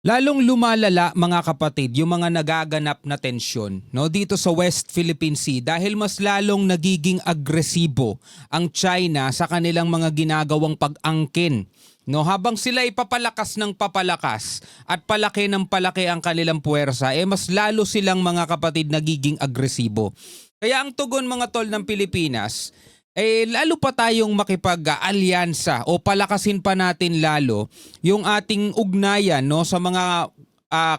Lalong lumalala mga kapatid yung mga nagaganap na tensyon no dito sa West Philippine Sea dahil mas lalong nagiging agresibo ang China sa kanilang mga ginagawang pag-angkin. No, habang sila ay papalakas ng papalakas at palaki ng palaki ang kanilang puwersa, mas lalo silang mga kapatid nagiging agresibo. Kaya ang tugon mga tol ng Pilipinas, lalo pa tayong makipag-alyansa o palakasin pa natin lalo yung ating ugnayan no sa mga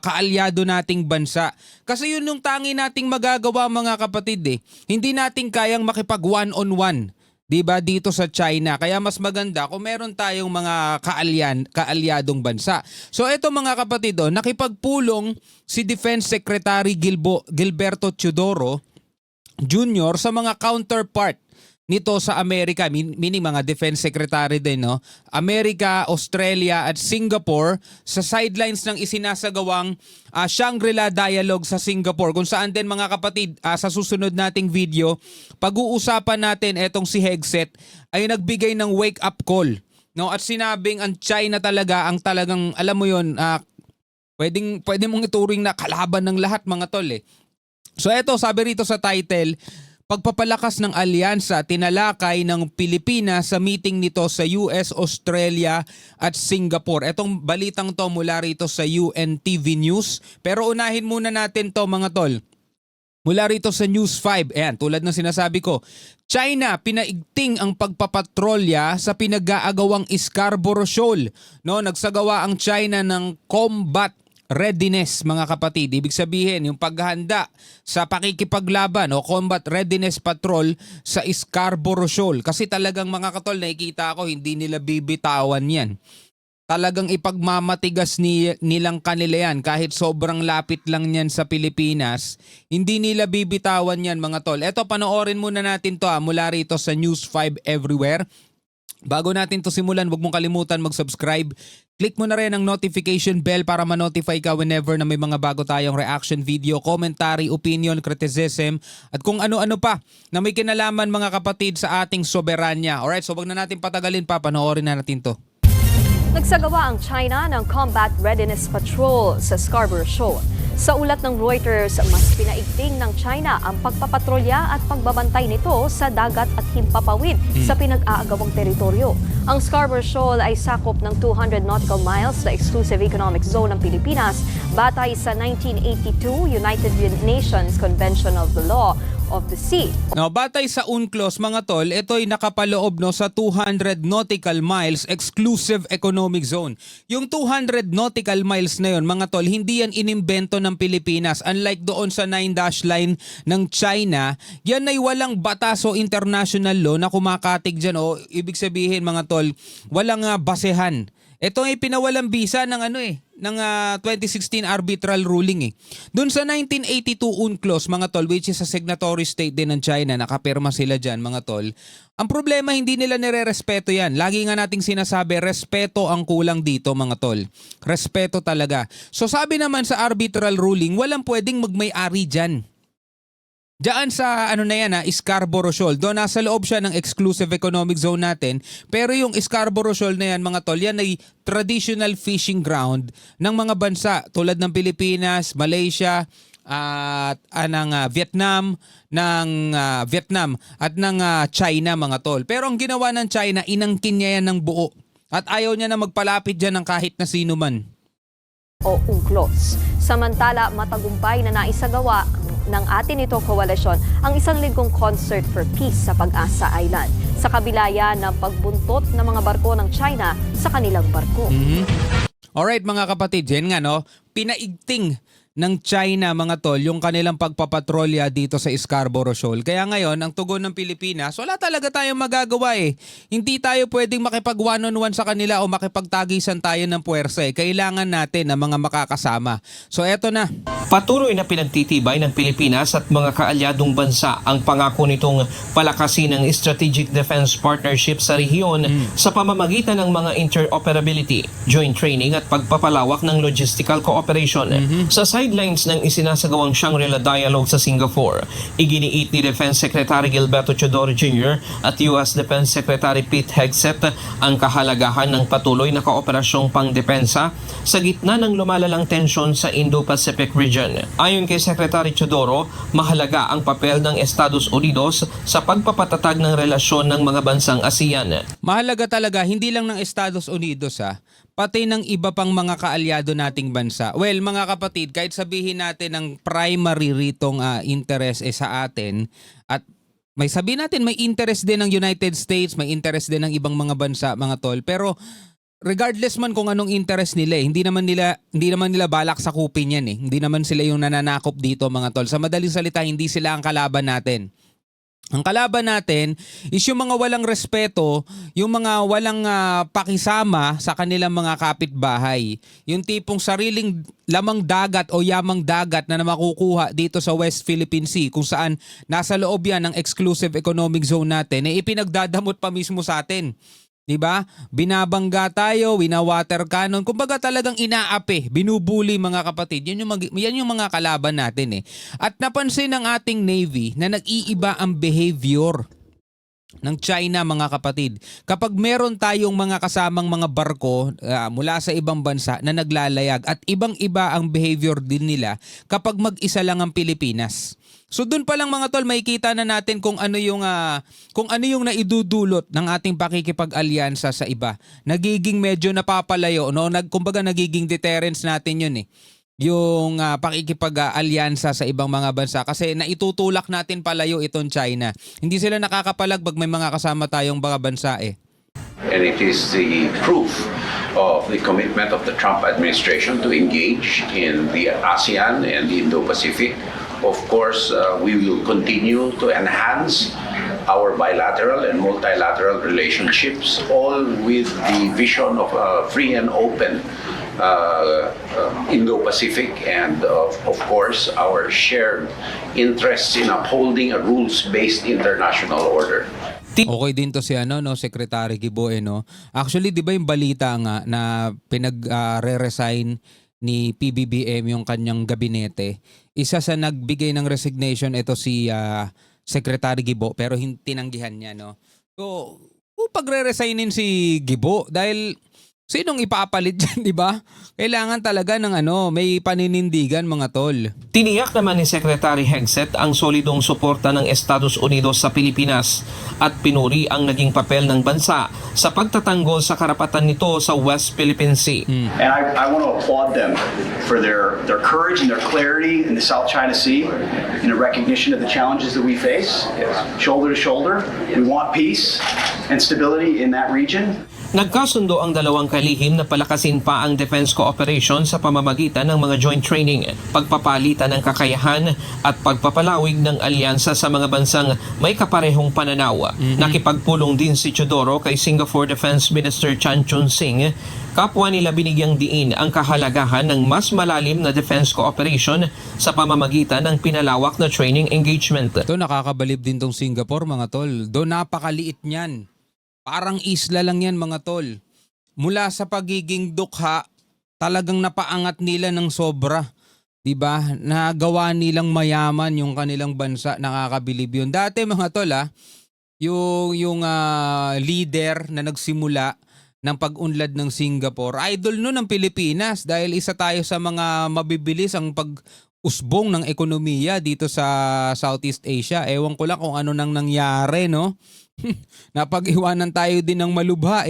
kaalyado nating bansa. Kasi yun yung tangi nating magagawa mga kapatid Hindi natin kayang makipag one-on-one. 'Di ba dito sa China? Kaya mas maganda kung meron tayong mga kaalyadong bansa. So eto mga kapatid, nakipagpulong si Defense Secretary Gilberto Teodoro Jr. sa mga counterpart nito sa Amerika, meaning mga defense secretary din, no? Amerika, Australia at Singapore sa sidelines ng isinasagawang Shangri-La Dialogue sa Singapore, kung saan din mga kapatid sa susunod nating video, pag-uusapan natin etong si Hegseth ay nagbigay ng wake-up call, no? At sinabing ang China talaga ang talagang, alam mo yun, pwede mong ituring na kalaban ng lahat mga tol So eto, sabi rito sa title, pagpapalakas ng alyansa tinalakay ng Pilipinas sa meeting nito sa US, Australia at Singapore. Etong balitang to mula rito sa UNTV News. Pero unahin muna natin to mga tol. Mula rito sa News 5, ayan, tulad ng sinasabi ko, China pinaigting ang pagpapatrolya sa pinag-aagawang Scarborough Shoal. No, nagsagawa ang China ng combat readiness mga kapatid. Ibig sabihin yung paghahanda sa pakikipaglaban o combat readiness patrol sa Scarborough Shoal. Kasi talagang mga katol, nakikita ko hindi nila bibitawan yan. Talagang ipagmamatigas nilang kanila yan kahit sobrang lapit lang yan sa Pilipinas. Hindi nila bibitawan yan mga tol. Eto, panoorin muna natin to mula rito sa News 5 Everywhere. Bago natin to simulan, huwag mong kalimutan mag-subscribe. Click mo na rin ang notification bell para ma-notify ka whenever na may mga bago tayong reaction video, commentary, opinion, criticism, at kung ano-ano pa na may kinalaman mga kapatid sa ating soberanya. Alright, so wag na natin patagalin pa, panoorin na natin to. Nagsagawa ang China ng Combat Readiness Patrol sa Scarborough Shoal. Sa ulat ng Reuters, mas pinaigting ng China ang pagpapatrolya at pagbabantay nito sa dagat at himpapawid sa pinag-aagawang teritoryo. Ang Scarborough Shoal ay sakop ng 200 nautical miles na exclusive economic zone ng Pilipinas batay sa 1982 United Nations Convention of the Law of the Sea. Now, batay sa UNCLOS mga tol, ito'y nakapaloob sa 200 nautical miles exclusive economic zone. Yung 200 nautical miles na yun mga tol, hindi yan inimbento ng Pilipinas. Unlike doon sa 9-dash line ng China, yan ay walang batas o international law na kumakatig dyan. O ibig sabihin mga tol, walang basehan. Ito ay pinawalang bisa ng ng 2016 arbitral ruling Doon sa 1982 UNCLOS mga tol, which is a signatory state din ng China, nakapirma sila dyan mga tol. Ang problema, hindi nila nire-respeto yan. Lagi nga nating sinasabi, respeto ang kulang dito mga tol. Respeto talaga. So sabi naman sa arbitral ruling, walang pwedeng magmay-ari dyan. Diyan sa Scarborough Shoal. Doon nasa loob siya ng exclusive economic zone natin. Pero yung Scarborough Shoal na yan mga tol, yan ay traditional fishing ground ng mga bansa tulad ng Pilipinas, Malaysia, at Vietnam at ng China mga tol. Pero ang ginawa ng China, inangkin niya yan ng buo. At ayaw niya na magpalapit dyan ng kahit na sino man. O UNCLOS. Samantala, matagumpay na naisagawa ng atin ito koalisyon ang isang linggong concert for peace sa Pag-asa Island. Sa kabila yan ng pagbuntot ng mga barko ng China sa kanilang barko. Alright mga kapatid, yan nga pinaigting ng China mga tol yung kanilang pagpapatrolya dito sa Scarborough Shoal. Kaya ngayon, ang tugon ng Pilipinas, wala talaga tayong magagawa Hindi tayo pwedeng makipag one-on-one sa kanila o makipagtagisan tayo ng puwersa Kailangan natin ng mga makakasama. So eto na. Patuloy na pinagtitibay ng Pilipinas at mga kaalyadong bansa ang pangako nitong palakasin ng strategic defense partnership sa rehiyon sa pamamagitan ng mga interoperability, joint training at pagpapalawak ng logistical cooperation. Sa sidelines ng isinasagawang Shangri-La Dialogue sa Singapore, iginiit ni Defense Secretary Gilberto Teodoro Jr. at U.S. Defense Secretary Pete Hegseth ang kahalagahan ng patuloy na kooperasyong pangdepensa sa gitna ng lumalalang tensyon sa Indo-Pacific region. Ayon kay Secretary Teodoro, mahalaga ang papel ng Estados Unidos sa pagpapatatag ng relasyon ng mga bansang ASEAN. Mahalaga talaga, hindi lang ng Estados Unidos pati ng iba pang mga kaalyado nating bansa. Well, mga kapatid, kahit sabihin natin ang primary ritong interest sa atin at may sabihin natin may interest din ng United States, may interest din ng ibang mga bansa, mga tol. Pero regardless man kung anong interest nila, hindi naman nila balak sakupin yan . Hindi naman sila yung nananakop dito, mga tol. Sa madaling salita, hindi sila ang kalaban natin. Ang kalaban natin is yung mga walang respeto, yung mga walang pakisama sa kanilang mga kapitbahay. Yung tipong sariling lamang dagat o yamang dagat na makukuha dito sa West Philippine Sea, kung saan nasa loob yan ng exclusive economic zone natin, ipinagdadamot pa mismo sa atin. Diba? Binabangga tayo, wina-water cannon. Kumbaga talagang inaapi, binubuli, mga kapatid. Yan yung mga kalaban natin . At napansin ng ating Navy na nag-iiba ang behavior ng China, mga kapatid. Kapag meron tayong mga kasamang mga barko mula sa ibang bansa na naglalayag, at ibang-iba ang behavior din nila kapag mag-isa lang ang Pilipinas. So doon pa lang, mga tol, makikita na natin kung ano yung naidudulot ng ating pakikipag-alyansa sa iba. Nagiging medyo napapalayo, no? Kumbaga nagiging deterrence natin yun . Yung pakikipag-alyansa sa ibang mga bansa, kasi naitutulak natin palayo itong China. Hindi sila nakakapalagbag, may mga kasama tayong mga bansa . And it is the proof of the commitment of the Trump administration to engage in the ASEAN and the Indo-Pacific. Of course, we will continue to enhance our bilateral and multilateral relationships, all with the vision of a free and open Indo-Pacific, and of course our shared interests in upholding a rules-based international order. Okay din to si Secretary Gibo . Actually, 'di ba yung balita nga na re-resign ni PBBM yung kanyang gabinete? Isa sa nagbigay ng resignation ito si Secretary Gibo, pero tinanggihan niya, no. So, pagre-resignin si Gibo dahil sinong ipapalit dyan, di ba? Kailangan talaga ng may paninindigan, mga tol. Tiniyak naman ni Secretary Hegseth ang solidong suporta ng Estados Unidos sa Pilipinas at pinuri ang naging papel ng bansa sa pagtatanggol sa karapatan nito sa West Philippine Sea. And I want to applaud them for their courage and their clarity in the South China Sea, in a recognition of the challenges that we face, shoulder to shoulder. We want peace and stability in that region. Nagkasundo ang dalawang kalihim na palakasin pa ang defense cooperation sa pamamagitan ng mga joint training, pagpapalitan ng kakayahan at pagpapalawig ng alyansa sa mga bansang may kaparehong pananaw. Nakipagpulong din si Teodoro kay Singapore Defense Minister Chan Chun Sing. Kapwa nila binigyang diin ang kahalagahan ng mas malalim na defense cooperation sa pamamagitan ng pinalawak na training engagement. Ito, nakakabalib din tong Singapore, mga tol. Doon napakaliit niyan. Parang isla lang yan, mga tol. Mula sa pagiging dukha, talagang napaangat nila ng sobra. Diba? Nagawa nilang mayaman yung kanilang bansa. Nakakabilib yun. Dati, mga tol, yung leader na nagsimula ng pag-unlad ng Singapore, idol nun ng Pilipinas dahil isa tayo sa mga mabibilis ang pag-usbong ng ekonomiya dito sa Southeast Asia. Ewan ko lang kung ano nang nangyari, no? Napag-iwanan tayo din ng malubha .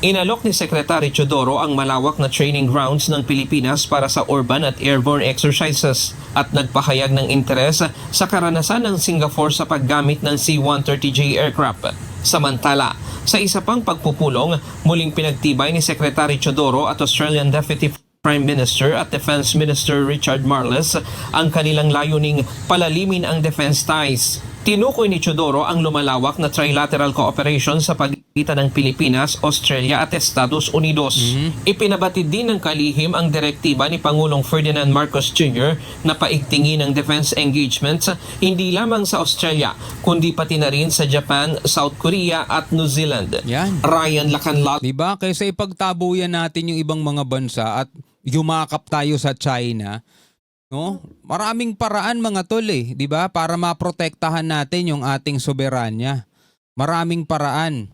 Inalok ni Secretary Teodoro ang malawak na training grounds ng Pilipinas para sa urban at airborne exercises at nagpahayag ng interes sa karanasan ng Singapore sa paggamit ng C-130J aircraft. Samantala, sa isa pang pagpupulong, muling pinagtibay ni Secretary Teodoro at Australian Deputy Prime Minister at Defense Minister Richard Marles ang kanilang layuning palalimin ang defense ties. Tinukoy ni Teodoro ang lumalawak na trilateral cooperation sa pagitan ng Pilipinas, Australia at Estados Unidos. Ipinabatid din ng kalihim ang direktiba ni Pangulong Ferdinand Marcos Jr. na paigtingin ang defense engagements hindi lamang sa Australia kundi pati na rin sa Japan, South Korea at New Zealand. Yan. Ryan Lacanlal. Diba? Kaysa ipagtabuyan natin yung ibang mga bansa at yumakap tayo sa China, No? Maraming paraan mga tol 'di ba? Para maprotektahan natin yung ating soberanya. Maraming paraan.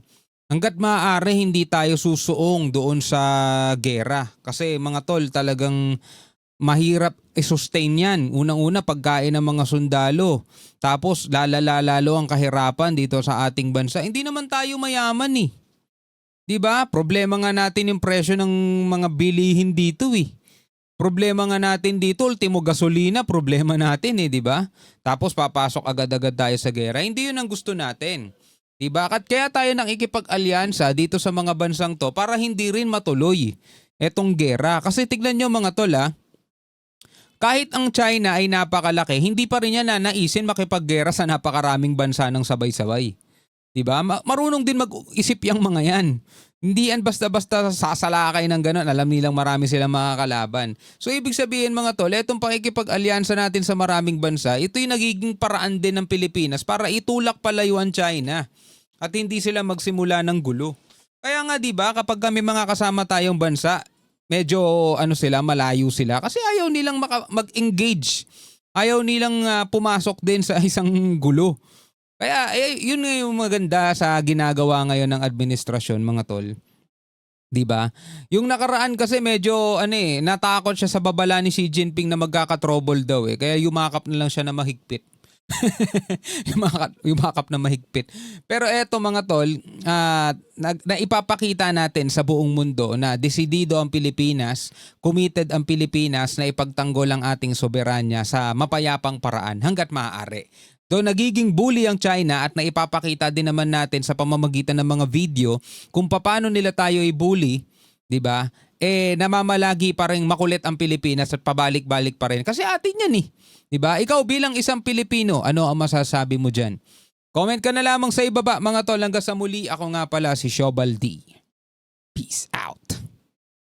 Hangga't maaari hindi tayo susuong doon sa gera. Kasi mga tol, talagang mahirap i-sustain yan. Unang-una, pagkain ng mga sundalo. Tapos lalo ang kahirapan dito sa ating bansa. Hindi naman tayo mayaman 'Di ba? Problema nga natin yung presyo ng mga bilihin dito Problema nga natin dito, ultimo gasolina, problema natin 'di ba? Tapos papasok agad-agad tayo sa gera. Hindi 'yun ang gusto natin. 'Di ba? Kaya tayo nakikipag-alyansa dito sa mga bansang 'to para hindi rin matuloy etong gera. Kasi tignan nyo mga tol kahit ang China ay napakalaki, hindi pa rin niya nanaisin makipaggera sa napakaraming bansa ng sabay-sabay. 'Di ba? Marunong din mag-isip yang mga 'yan. Hindi yan basta-basta sasalakay ng gano'n. Alam nilang marami silang mga kalaban. So ibig sabihin mga tol, itong pakikipag-alyansa natin sa maraming bansa, ito yung nagiging paraan din ng Pilipinas para itulak palayuan China at hindi sila magsimula ng gulo. Kaya nga 'di ba, kapag kami mga kasama tayong bansa, medyo malayo sila kasi ayaw nilang mag-engage. Ayaw nilang pumasok din sa isang gulo. Kaya yun nga yung maganda sa ginagawa ngayon ng administrasyon mga tol. 'Di ba? Yung nakaraan kasi medyo natakot siya sa babala ni Xi Jinping na magkaka-trouble daw kaya yumakap na lang siya na mahigpit. yumakap na mahigpit. Pero eto mga tol, naipapakita natin sa buong mundo na desidido ang Pilipinas, committed ang Pilipinas na ipagtanggol ang ating soberanya sa mapayapang paraan hangga't maaari. So nagiging bully ang China at naipapakita din naman natin sa pamamagitan ng mga video kung paano nila tayo i-bully, 'di ba? Namamalagi pa rin makulit ang Pilipinas at pabalik-balik pa rin. Kasi atin 'yan 'di ba? Ikaw bilang isang Pilipino, ano ang masasabi mo diyan? Comment ka na lamang sa ibaba mga tol. Hanggang sa muli, ako nga pala si Shobal D. Peace out.